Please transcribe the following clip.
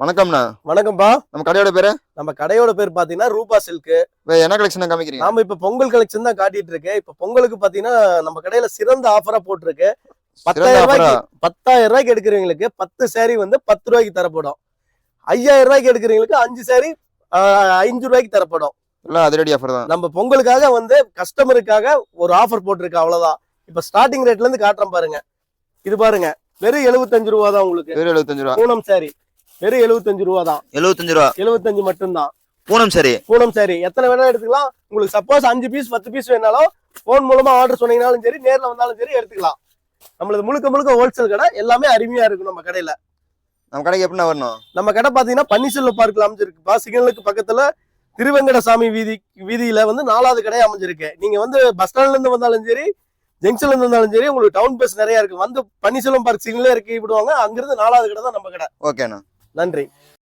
வணக்கம்ண்ணா. வணக்கம்பா. நம்ம கடையோட பேரு? நம்ம கடையோட பேர் பாத்தீங்கன்னா ரூபா சில்க். என்ன கலெக்ஷன் காமிக்கிறீங்க? நாம இப்ப பொங்கல் கலெக்ஷன் தான் காட்டிட்டு இருக்கேன். இப்ப பொங்கலுக்கு பாத்தீங்கன்னா நம்ம கடையில சிறந்த ஆஃபரா போட்டிருக்கு. 10,000 ரூபாய்க்கு எடுக்கிறவங்களுக்கு 10 saree வந்து 10 ரூபாய்க்கு தரப்படும். 5,000 ரூபாய்க்கு எடுக்கிறவங்களுக்கு 5 saree 5 ரூபாய்க்கு தரப்படும். அதிரடி ஆஃபர் தான். நம்ம பொங்கலுக்காக வந்து கஸ்டமருக்காக ஒரு ஆஃபர் போட்டிருக்கு, அவ்வளவுதான். இப்ப ஸ்டார்டிங் ரேட்ல இருந்து காட்டுறேன் பாருங்க. இது பாருங்க, வெறும் 75 ரூபா தான் உங்களுக்கு. வெறும் 75 ரூபா. பூனம் saree வெறும் 75 ரூபா தான். 75 ரூபா. 75 மட்டும்தான். பூனம் saree. பூனம் saree எத்தனை வேணா எடுத்துக்கலாம். உங்களுக்கு சப்போஸ் 5 பீஸ் 10 பீஸ் வேணாலும் போன் மூலமா ஆர்டர் சொன்னீங்கனாலும் சரி, நேர்ல வந்தாலும் சரி எடுத்துக்கலாம். நம்மளது முழுக்க ஹோல்சேல் கடை. எல்லாமே அருமையா இருக்கும் நம்ம கடையில. நம்ம கடைக்கு எப்படின்னா வரணும்? நம்ம கடை பாத்தீங்கன்னா பன்னீர்செல்வம் பார்க்ல அமைஞ்சிருக்கு. சிக்னலுக்கு பக்கத்துல திருவெங்கடசாமி வீதியில வந்து 4வது கடை அமைஞ்சிருக்கு. நீங்க வந்து பஸ் ஸ்டாண்ட்ல இருந்து வந்தாலும் சரி, ஜங்ஷன்ல இருந்து வந்தாலும் சரி, உங்களுக்கு டவுன் பஸ் நிறைய இருக்கு. வந்து பன்னீர்செல்வம் பார்க் சிக்னலே இறக்கி விடுவாங்க. அங்கிருந்து 4வது கடை தான் நம்ம கடை. ஓகேண்ணா, நன்றி.